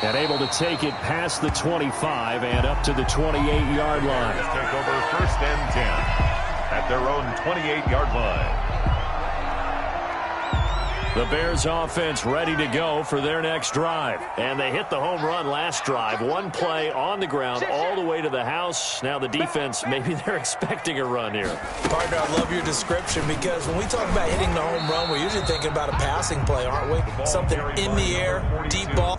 And able to take it past the 25 and up to the 28-yard line. Take over 1st and 10 at their own 28-yard line. The Bears offense ready to go for their next drive. And they hit the home run last drive. One play on the ground all the way to the house. Now the defense, maybe they're expecting a run here. Partner, I love your description because when we talk about hitting the home run, we're usually thinking about a passing play, aren't we? Something in the air, deep ball.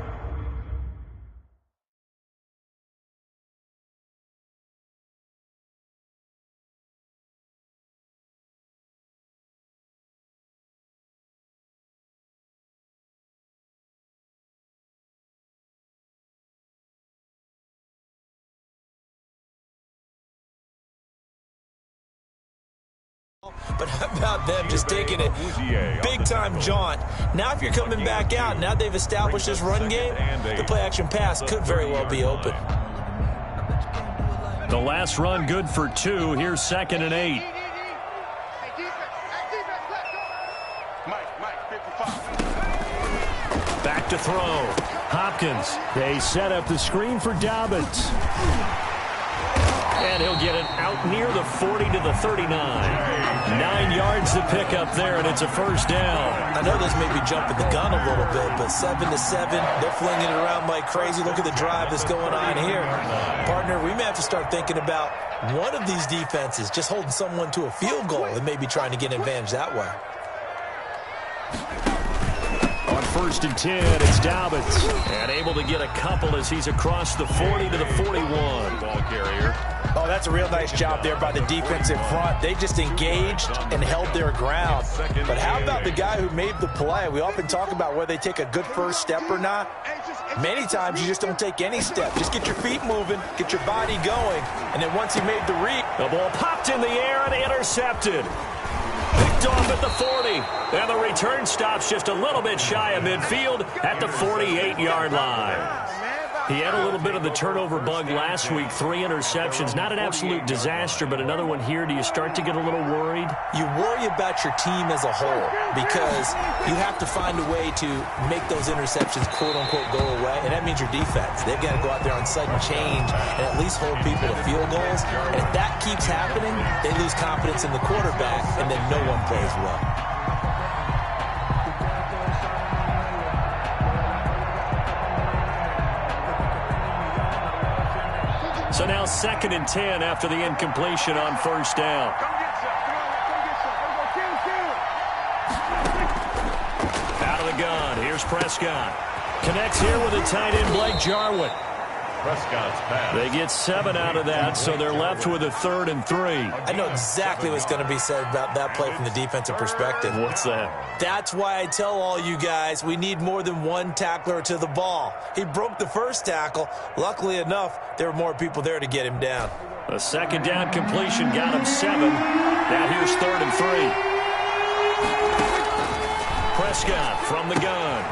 But how about them just taking it big-time jaunt? Now if you're coming back out, now they've established this run game, the play-action pass could very well be open. The last run good for 2. Here's 2nd and 8. Back to throw. Hopkins. They set up the screen for Dobbins. And he'll get it out near the 40 to the 39. 9 yards to pick up there, and it's a first down. I know this may be jumping the gun a little bit, but 7-7, they're flinging it around like crazy. Look at the drive that's going on here. Partner, we may have to start thinking about one of these defenses just holding someone to a field goal and maybe trying to get an advantage that way. On 1st and 10, it's Dobbins. And able to get a couple as he's across the 40 to the 41. Ball carrier. Oh, that's a real nice job there by the defense in front. They just engaged and held their ground. But how about the guy who made the play? We often talk about whether they take a good first step or not. Many times you just don't take any step. Just get your feet moving, get your body going, and then once he made the read. The ball popped in the air and intercepted. Picked off at the 40. And the return stops just a little bit shy of midfield at the 48-yard line. He had a little bit of the turnover bug last week, 3 interceptions. Not an absolute disaster, but another one here. Do you start to get a little worried? You worry about your team as a whole because you have to find a way to make those interceptions, quote-unquote, go away, and that means your defense. They've got to go out there on sudden change and at least hold people to field goals. And if that keeps happening, they lose confidence in the quarterback, and then no one plays well. So now 2nd and 10 after the incompletion on 1st down. Out of the gun. Here's Prescott. Connects here with a tight end, Blake Jarwin. Prescott's pass. They get 7 out of that, so they're left with a 3rd and 3. I know exactly what's going to be said about that play from the defensive perspective. What's that? That's why I tell all you guys we need more than one tackler to the ball. He broke the first tackle. Luckily enough, there were more people there to get him down. A 2nd down completion got him 7. Now here's 3rd and 3. Prescott from the gun.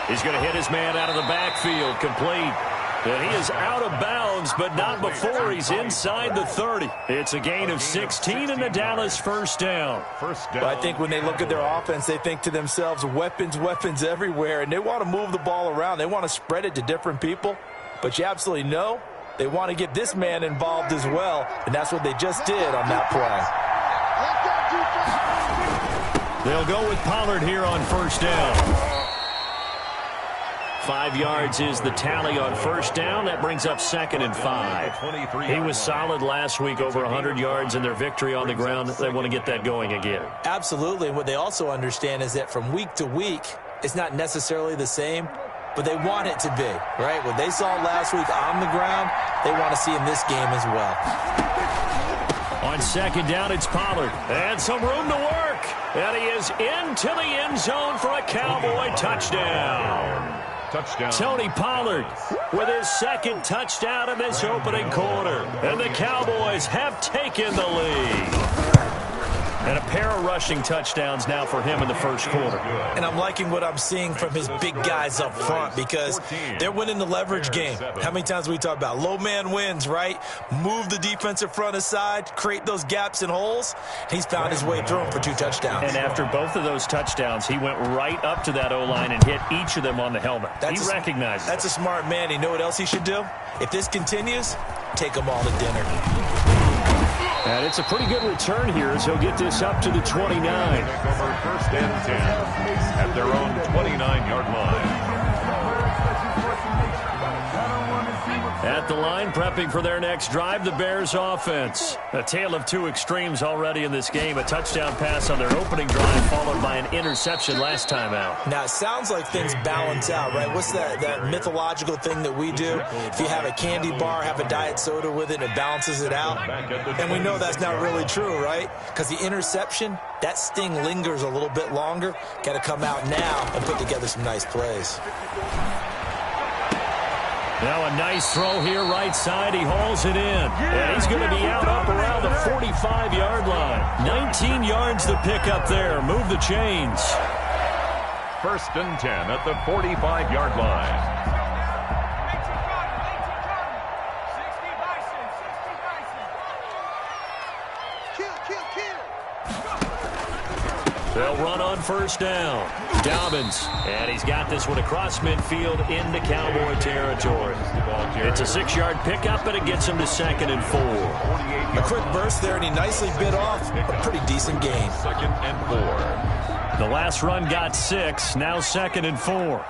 He's going to hit his man out of the backfield, complete. And he is out of bounds, but not before he's inside the 30. It's a gain of 16 and the Dallas first down. Well, I think when they look at their offense, they think to themselves, weapons, weapons everywhere, and they want to move the ball around. They want to spread it to different people, but you absolutely know they want to get this man involved as well, and that's what they just did on that play. They'll go with Pollard here on 1st down. 5 yards is the tally on 1st down. That brings up 2nd and 5. He was solid last week, over 100 yards in their victory on the ground. They want to get that going again. Absolutely. And what they also understand is that from week to week, it's not necessarily the same, but they want it to be, right? What they saw last week on the ground, they want to see in this game as well. On 2nd down, it's Pollard. And some room to work. And he is into the end zone for a Cowboy touchdown. Tony Pollard with his 2nd touchdown in this opening quarter. And the Cowboys have taken the lead. And a pair of rushing touchdowns now for him in the first quarter. And I'm liking what I'm seeing from his big guys up front because they're winning the leverage game. How many times we talk about low man wins, right? Move the defensive front aside, create those gaps and holes. He's found his way through them for 2 touchdowns. And after both of those touchdowns, he went right up to that O-line and hit each of them on the helmet. He recognizes That's a smart man. You know what else he should do? If this continues, take them all to dinner. And it's a pretty good return here as he'll get this up to the 29. Over first and 10 at their own 29-yard line. At the line, prepping for their next drive, the Bears offense. A tale of 2 extremes already in this game. A touchdown pass on their opening drive, followed by an interception last time out. Now, it sounds like things balance out, right? What's that mythological thing that we do? If you have a candy bar, have a diet soda with it, it balances it out. And we know that's not really true, right? Because the interception, that sting lingers a little bit longer. Got to come out now and put together some nice plays. Now a nice throw here right side. He hauls it in. And he's going to be out up around the 45-yard line. 19 yards to pick up there. Move the chains. First and 10 at the 45-yard line. They'll run on first down. Dobbins, and he's got this one across midfield into Cowboy territory. It's a 6-yard pickup, and it gets him to 2nd and 4. A quick burst there, and he nicely bit off a pretty decent gain. 2nd and 4. The last run got 6, now 2nd and 4.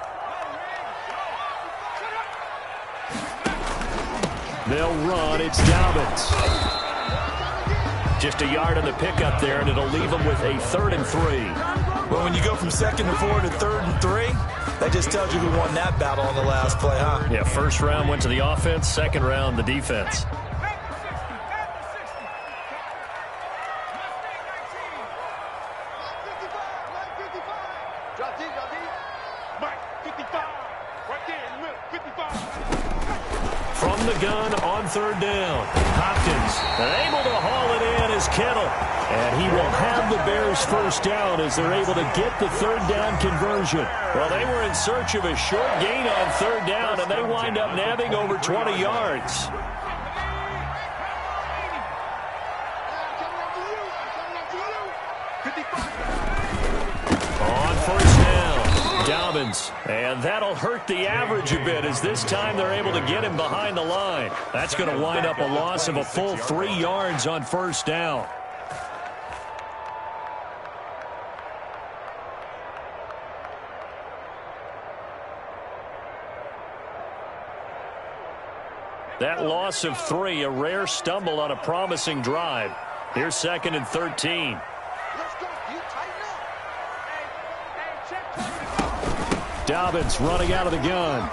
They'll run, it's Dobbins. Just a yard on the pickup there, and it'll leave them with a 3rd and 3. Well, when you go from 2nd and 4 to 3rd and 3, that just tells you who won that battle on the last play, huh? Yeah, first round went to the offense, second round the defense. From the gun on 3rd down. Hopkins able to haul it in as Kittle. And he will have the Bears first down as they're able to get the 3rd down conversion. Well, they were in search of a short gain on 3rd down, and they wind up nabbing over 20 yards. On first down, Dobbins. And that'll hurt the average a bit as this time they're able to get him behind the line. That's going to wind up a loss of a full 3 yards on first down. That loss of 3, a rare stumble on a promising drive. Here's 2nd and 13. Dobbins running out of the gun.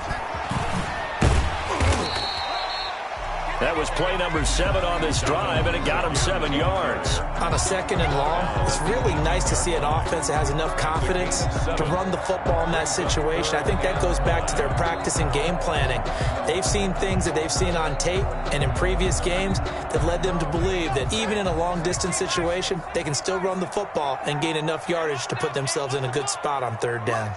That was play number 7 on this drive, and it got him 7 yards. On a 2nd and long, it's really nice to see an offense that has enough confidence to run the football in that situation. I think that goes back to their practice and game planning. They've seen things that they've seen on tape and in previous games that led them to believe that even in a long-distance situation, they can still run the football and gain enough yardage to put themselves in a good spot on 3rd down.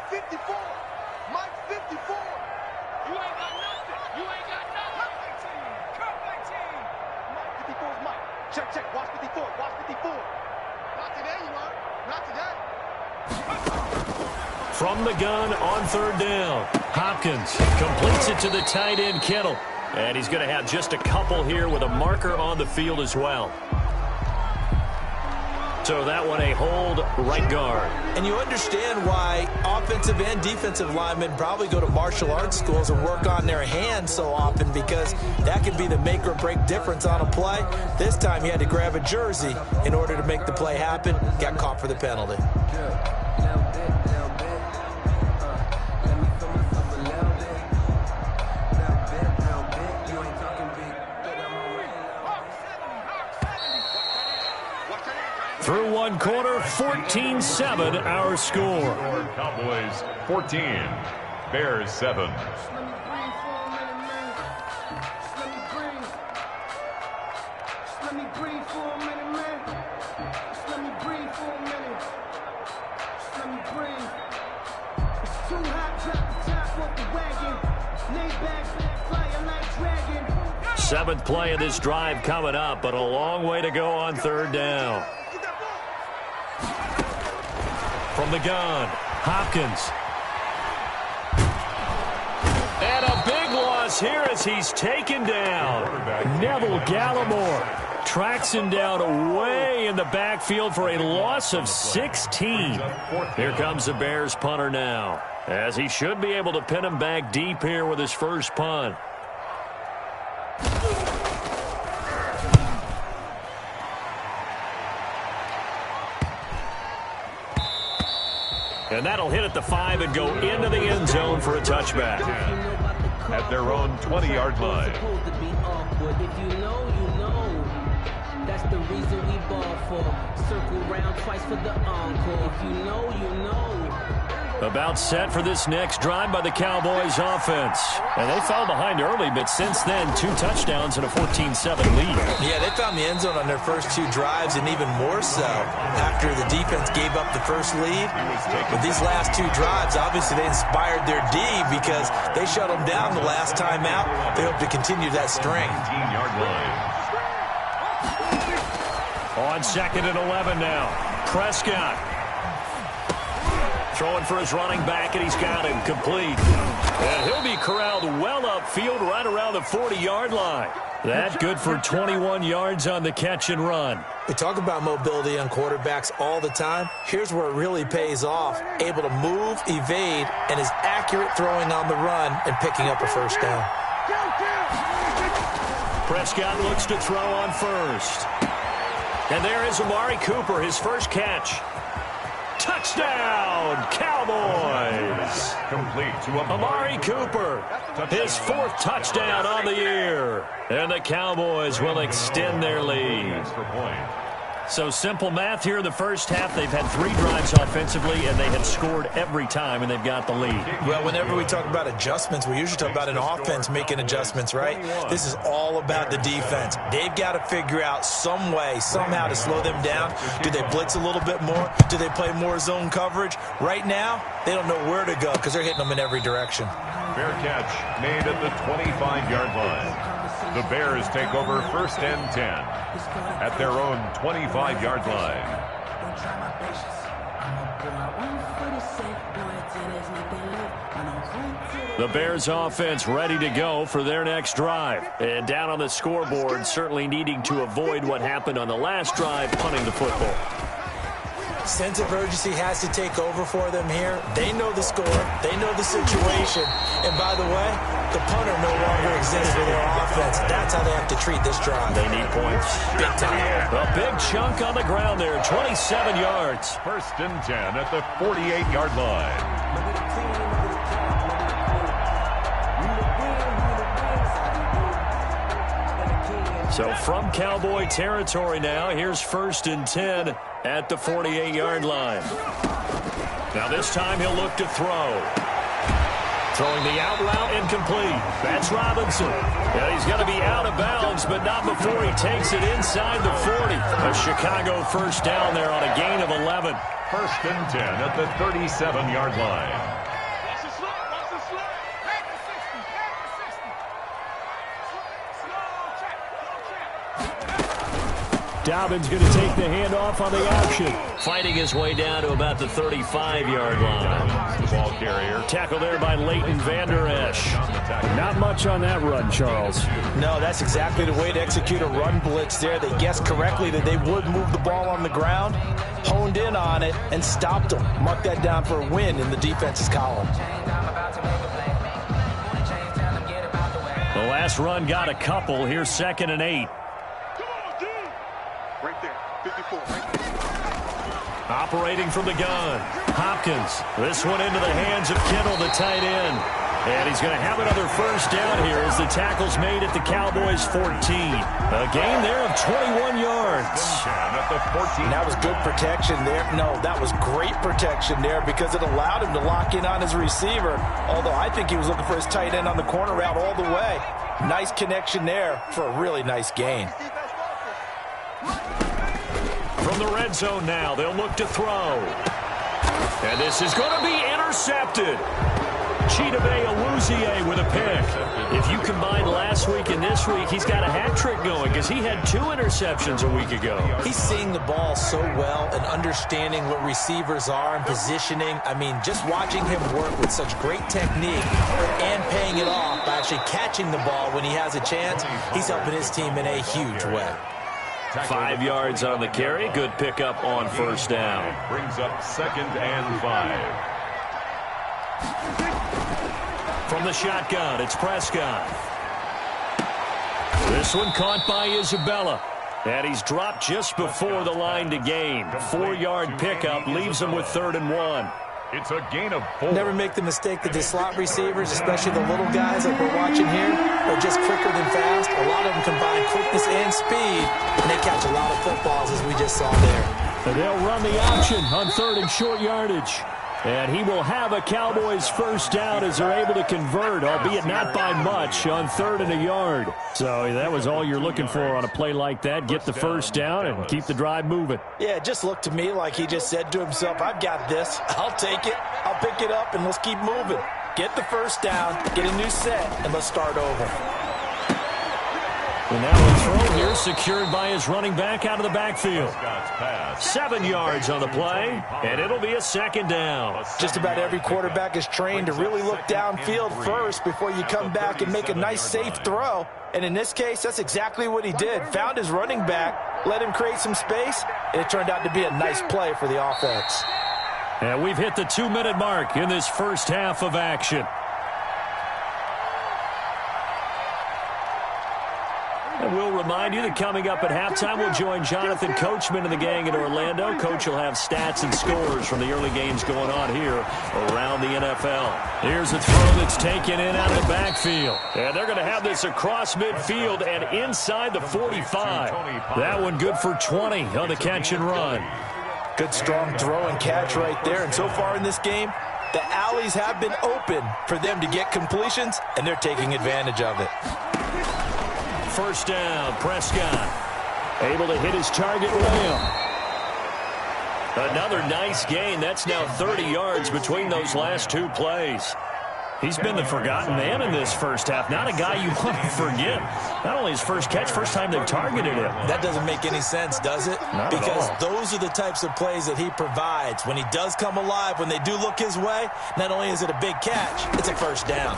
From the gun on 3rd down. Hopkins completes it to the tight end, Kittle. And he's going to have just a couple here with a marker on the field as well. So that one a hold right guard. And you understand why offensive and defensive linemen probably go to martial arts schools and work on their hands so often, because that can be the make or break difference on a play. This time he had to grab a jersey in order to make the play happen. Got caught for the penalty. Through one quarter, 14-7 our score. Cowboys 14, Bears 7. Let me breathe for a minute, man. Let me breathe. Seventh play of this drive coming up, but a long way to go on third down. From the gun, Hopkins. And a big loss here as he's taken down. Neville Gallimore tracks him down away in the backfield for a loss of 16. Here comes the Bears punter now, as he should be able to pin him back deep here with his first punt. And that'll hit at the 5 and go into the end zone for a touchback. At their own 20-yard line. If you know, you know. That's the reason we ball for. Circle round twice for the encore. If you know, you know. About set for this next drive by the Cowboys offense. And they fell behind early, but since then, 2 touchdowns and a 14-7 lead. Yeah, they found the end zone on their first 2 drives, and even more so after the defense gave up the first lead. But these last 2 drives, obviously they inspired their D because they shut them down the last time out. They hope to continue that string. 19-yard line. On 2nd and 11 now. Prescott. Throwing for his running back, and he's got him complete. And he'll be corralled well upfield right around the 40-yard line. That good for 21 yards on the catch and run. We talk about mobility on quarterbacks all the time. Here's where it really pays off. Able to move, evade, and is accurate throwing on the run and picking up a first down. Prescott looks to throw on first. And there is Amari Cooper, his first catch. Touchdown, Cowboys! Complete to Amari Cooper, his 4th touchdown on the year. And the Cowboys will extend their lead. So simple math here in the first half. They've had 3 drives offensively, and they have scored every time, and they've got the lead. Well, whenever we talk about adjustments, we usually talk about an offense making adjustments, right? This is all about the defense. They've got to figure out some way, somehow to slow them down. Do they blitz a little bit more? Do they play more zone coverage? Right now, they don't know where to go because they're hitting them in every direction. Fair catch made at the 25-yard line. The Bears take over 1st and 10 at their own 25-yard line. The Bears offense ready to go for their next drive. And down on the scoreboard, certainly needing to avoid what happened on the last drive, punting the football. Sense of urgency has to take over for them here. They know the score. They know the situation. And by the way, the punter no longer exists for their offense. That's how they have to treat this drive. They need points. Big time. A big chunk on the ground there, 27 yards. 1st and 10 at the 48-yard line. So from Cowboy territory now, here's 1st and 10 at the 48-yard line. Now this time he'll look to throw. Throwing the out route incomplete. That's Robinson. Yeah, he's going to be out of bounds, but not before he takes it inside the 40. A Chicago first down there on a gain of 11. 1st and 10 at the 37-yard line. Dobbins going to take the handoff on the option. Fighting his way down to about the 35-yard line. The ball carrier. Tackle there by Leighton Vander Esch. Not much on that run, Charles. No, that's exactly the way to execute a run blitz there. They guessed correctly that they would move the ball on the ground, honed in on it, and stopped them. Mark that down for a win in the defense's column. The last run got a couple. Here's 2nd and 8. Right there, 54. Operating from the gun, Hopkins. This one into the hands of Kittle, the tight end. And he's going to have another first down here as the tackle's made at the Cowboys' 14. A gain there of 21 yards. At the 14. That was good protection there. No, that was great protection there because it allowed him to lock in on his receiver. Although I think he was looking for his tight end on the corner route all the way. Nice connection there for a really nice gain. From the red zone now, they'll look to throw. And this is going to be intercepted. With a pick. If you combine last week and this week, he's got a hat trick going because he had 2 interceptions a week ago. He's seeing the ball so well and understanding what receivers are and positioning. I mean, just watching him work with such great technique and paying it off by actually catching the ball when he has a chance, he's helping his team in a huge way. 5 yards on the carry. Good pickup on first down. Brings up 2nd and 5. From the shotgun, it's Prescott. This one caught by Isabella. And he's dropped just before the line to gain. 4-yard pickup leaves him with 3rd and 1. It's a gain of 4. Never make the mistake that the slot receivers, especially the little guys like we're watching here, are just quicker than fast. A lot of them combine quickness and speed, and they catch a lot of footballs, as we just saw there. And they'll run the option on 3rd and short yardage. And he will have a Cowboys first down as they're able to convert, albeit not by much, on 3rd and a yard. So that was all you're looking for on a play like that. Get the first down and keep the drive moving. Yeah, it just looked to me like he just said to himself, I've got this. I'll take it. I'll pick it up, and let's keep moving. Get the first down, get a new set, and let's start over. And now a throw here secured by his running back out of the backfield. 7 yards on the play, and it'll be a 2nd down. Just about every quarterback is trained to really look downfield first before you come back and make a nice, safe throw. And in this case, that's exactly what he did. Found his running back, let him create some space, and it turned out to be a nice play for the offense. And we've hit the 2-minute mark in this first half of action. And we'll remind you that coming up at halftime, we'll join Jonathan Coachman and the gang in Orlando. Coach will have stats and scores from the early games going on here around the NFL. Here's a throw that's taken in out of the backfield. And they're going to have this across midfield and inside the 45. That one good for 20 on the catch and run. Good strong throw and catch right there. And so far in this game, the alleys have been open for them to get completions, and they're taking advantage of it. First down, Prescott. Able to hit his target, Lamb. Another nice gain. That's now 30 yards between those last 2 plays. He's been the forgotten man in this first half. Not a guy you want to forget. Not only his first catch, first time they've targeted him. That doesn't make any sense, does it? Not because at all. Those are the types of plays that he provides. When he does come alive, when they do look his way, not only is it a big catch, it's a first down.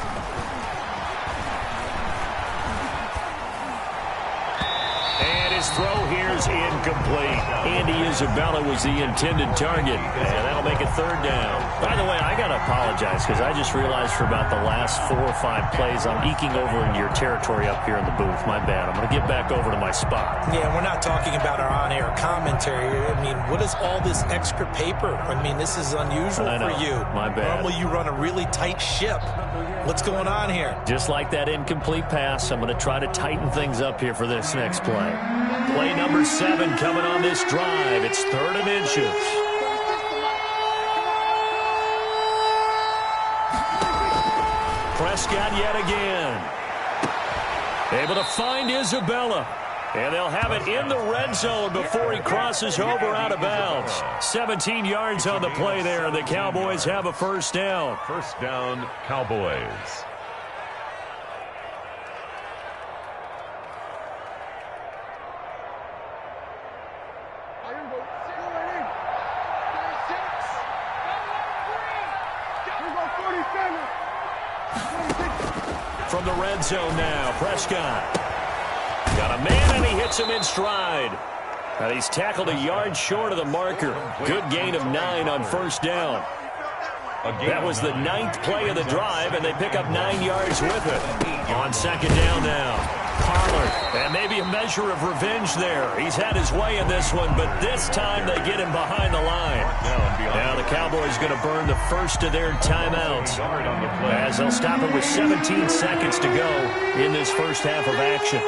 His throw here is incomplete. Andy Isabella was the intended target, and that'll make it 3rd down. By the way, I got to apologize because I just realized for about the last 4 or 5 plays, I'm eking over into your territory up here in the booth. My bad. I'm going to get back over to my spot. Yeah, we're not talking about our on-air commentary. I mean, what is all this extra paper? I mean, this is unusual for you. My bad. Normally you run a really tight ship. What's going on here? Just like that incomplete pass, I'm going to try to tighten things up here for this next play. Play number 7 coming on this drive. It's 3rd and inches. Prescott yet again. Able to find Isabella. And they'll have it in the red zone before he crosses over out of bounds. 17 yards on the play there, and the Cowboys have a first down. First down, Cowboys. From the red zone now, Prescott. Got a man, and he hits him in stride. And he's tackled a yard short of the marker. Good gain of 9 on first down. That was the 9th play of the drive, and they pick up 9 yards with it. On 2nd down now, Pollard. And maybe a measure of revenge there. He's had his way in this one, but this time they get him behind the line. Now the Cowboys going to burn the first of their timeouts as they'll stop it with 17 seconds to go in this first half of action.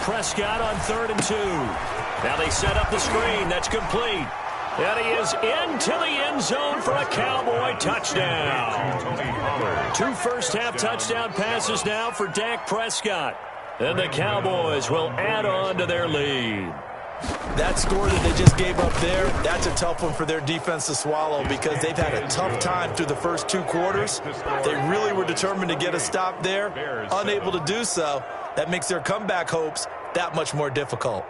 Prescott on 3rd and 2. Now they set up the screen. That's complete. And he is into the end zone for a Cowboy touchdown. 2 first-half touchdown passes now for Dak Prescott. And the Cowboys will add on to their lead. That score that they just gave up there, that's a tough one for their defense to swallow because they've had a tough time through the first 2 quarters. They really were determined to get a stop there, unable to do so. That makes their comeback hopes that much more difficult.